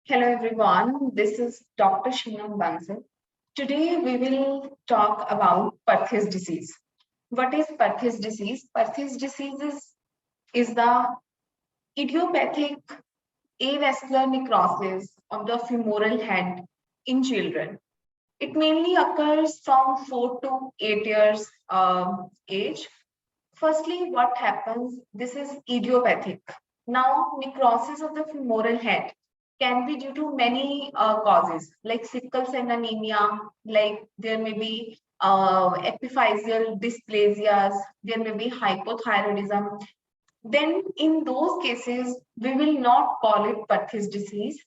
Hello everyone, this is Dr. Shinam Bansal. Today we will talk about Perthes disease. What is Perthes disease? Perthes disease is the idiopathic avascular necrosis of the femoral head in children. It mainly occurs from 4 to 8 years age. Firstly, what happens? This is idiopathic. Now, necrosis of the femoral head can be due to many causes, like sickle cell anemia, like there may be epiphyseal dysplasias, there may be hypothyroidism. Then, in those cases, we will not call it Perthes disease.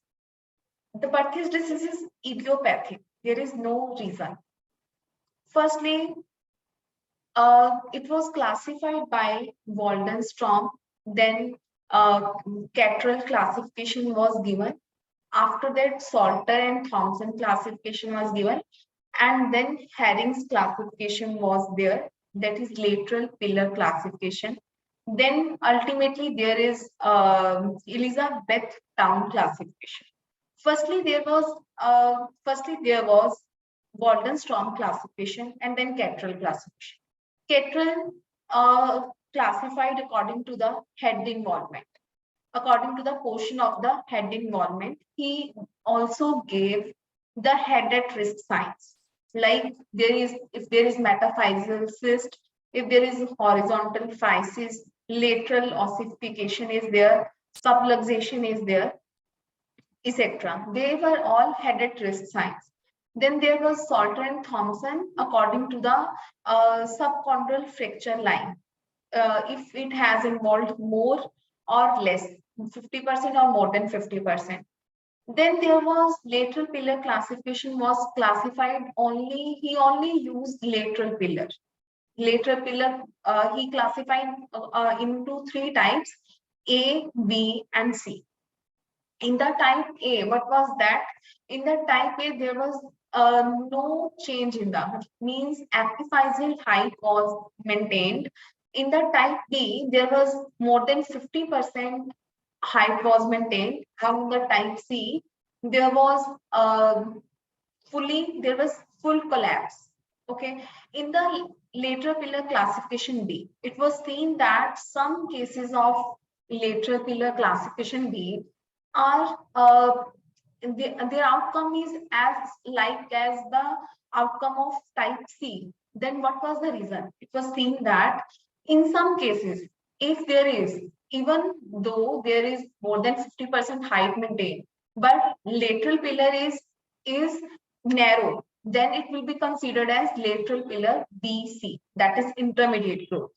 The Perthes disease is idiopathic. There is no reason. Firstly, it was classified by Waldenstrom. Then Cattrall classification was given. After that, Salter and Thompson classification was given. And then Herring's classification was there. That is lateral pillar classification. Then ultimately there is Elizabeth Town classification. Firstly there was Waldenstrom classification and then Cattrall classification. Cattrall classified according to the head involvement. According to the portion of the head involvement, he also gave the head at risk signs. Like if there is metaphyseal cyst, if there is horizontal physis, lateral ossification is there, subluxation is there, etc. They were all head at risk signs. Then there was Salter and Thompson according to the subchondral fracture line. If it has involved more or less, 50% or more than 50%. Then there was lateral pillar classification was classified only, he only used lateral pillar. Lateral pillar, he classified into three types, A, B, and C. In the type A, what was that? In the type A, there was no change in the, means epiphyseal height was maintained. In the type B, there was more than 50% height was maintained. And in the type C, there was there was full collapse. Okay. In the lateral pillar classification B, it was seen that some cases of lateral pillar classification B are their outcome is as like as the outcome of type C. Then what was the reason? It was seen that in some cases, if there is, even though there is more than 50% height maintained, but lateral pillar is narrow, then it will be considered as lateral pillar BC, that is intermediate growth.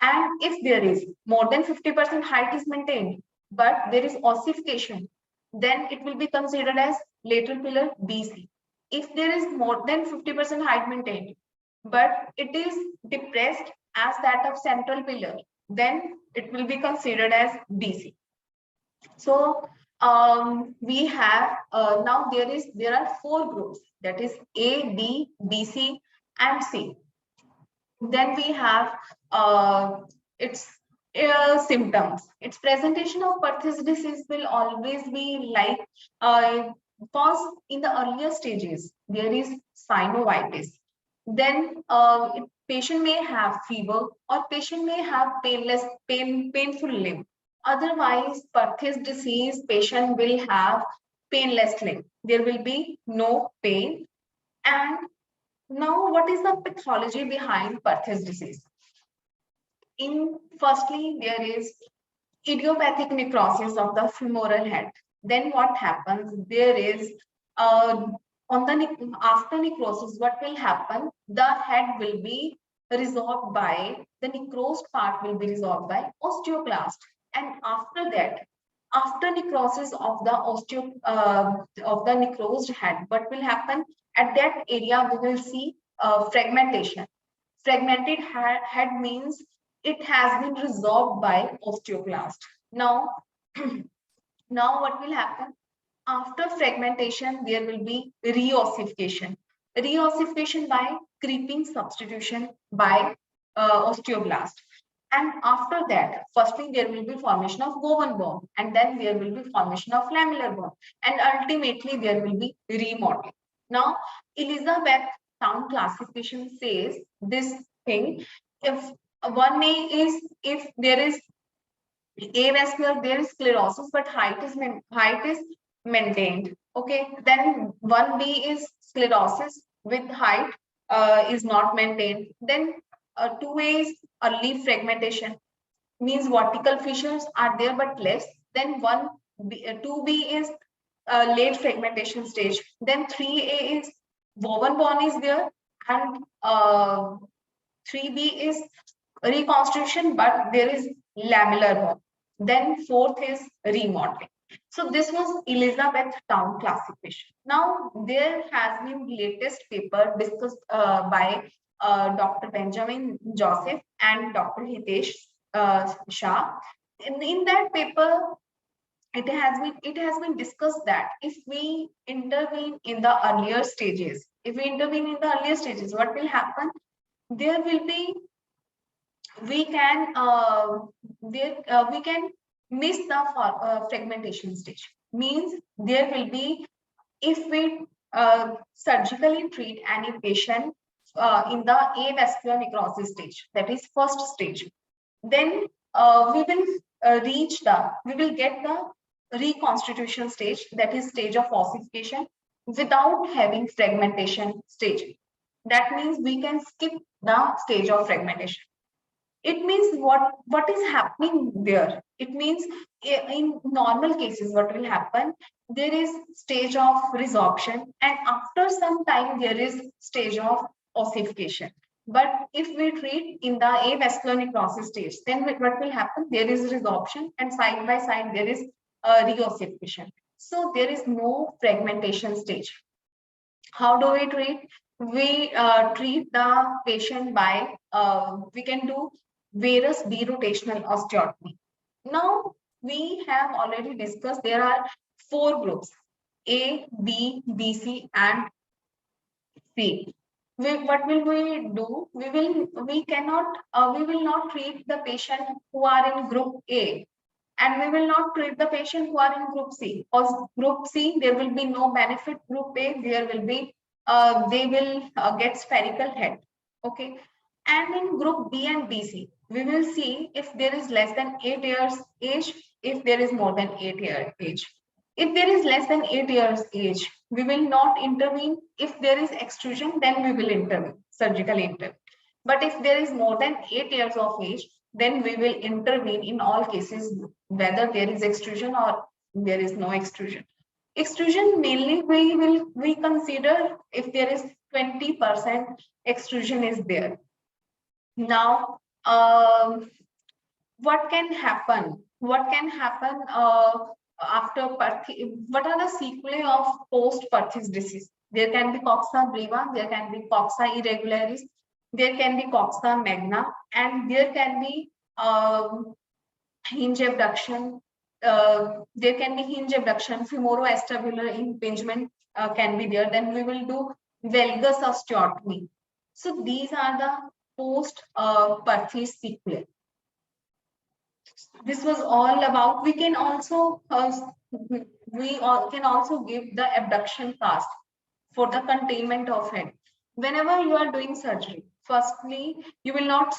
And if there is more than 50% height is maintained, but there is ossification, then it will be considered as lateral pillar BC. If there is more than 50% height maintained, but it is depressed as that of central pillar, then it will be considered as BC. So we have now there are four groups, that is A, B, BC, and C. Then we have its symptoms. Its presentation of Perthes disease will always be like, because in the earlier stages there is synovitis. Then patient may have fever or patient may have painful limb. Otherwise, Perthes disease patient will have painless limb. There will be no pain. And now, what is the pathology behind Perthes disease? Firstly, there is idiopathic necrosis of the femoral head. Then what happens? There is after necrosis, what will happen? The head will be resolved by the necrosed part will be resolved by osteoclast, and after that, after necrosis of the of the necrosed head, what will happen? At that area, we will see fragmentation. Fragmented head means it has been resolved by osteoclast. Now, now what will happen? After fragmentation, there will be reossification. Reossification by creeping substitution by osteoblast. And after that, firstly, there will be formation of woven bone, and then there will be formation of lamellar bone, and ultimately there will be remodeling. Now, Elizabethtown classification says this thing: if 1A is if there is avascular, there is sclerosis, but height is maintained. Okay, then 1B is sclerosis with height is not maintained. Then 2A is early fragmentation, means vertical fissures are there but less. Then 2B is late fragmentation stage. Then 3A is woven bone is there, and 3B is reconstruction, but there is lamellar bone. Then fourth is remodeling. So this was Elizabethtown classification. Now there has been latest paper discussed by Dr. Benjamin Joseph and Dr. Hitesh Shah. In that paper, it has been discussed that if we intervene in the earlier stages, what will happen? There will be we can we can miss the fragmentation stage. Means there will be, if we surgically treat any patient in the avascular necrosis stage, that is first stage, then we will get the reconstitution stage, that is stage of ossification, without having fragmentation stage. That means we can skip the stage of fragmentation. It means what is happening there? It means in normal cases, what will happen? There is stage of resorption, and after some time there is stage of ossification. But if we treat in the avascular necrosis stage, then what will happen? There is resorption, and side by side there is reossification. So there is no fragmentation stage. How do we treat? We treat the patient by we can do varus birotational osteotomy. Now we have already discussed there are 4 groups: A, B, BC, and C. What will we do? We will not treat the patient who are in group A, and we will not treat the patient who are in group C. Because group C, there will be no benefit. Group A, there will be they will get spherical head. Okay. And in group B and BC, we will see if there is less than 8 years age, if there is more than 8 year age. If there is less than 8 years age, we will not intervene. If there is extrusion, then we will intervene, surgically intervene. But if there is more than 8 years of age, then we will intervene in all cases, whether there is extrusion or there is no extrusion. Extrusion mainly we consider if there is 20% extrusion is there. Now, what can happen? What can happen after Perthes? What are the sequelae of post-Perthes disease? There can be coxa breva, there can be coxa irregularis, there can be coxa magna, and there can be hinge abduction. There can be hinge abduction, femoroacetabular impingement can be there. Then we will do valgus osteotomy. So these are the post-Perthes sequelae. This was all about. We can also can also give the abduction cast for the containment of head. Whenever you are doing surgery, firstly, you will not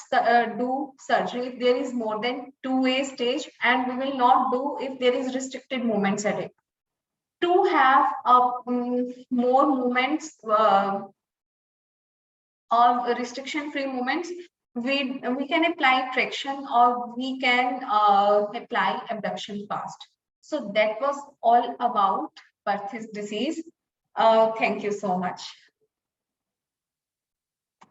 do surgery if there is more than 2A stage, and we will not do if there is restricted movements at it. To have more movements or restriction-free movements, we can apply traction, or we can apply abduction cast. So that was all about Perthes disease. Thank you so much.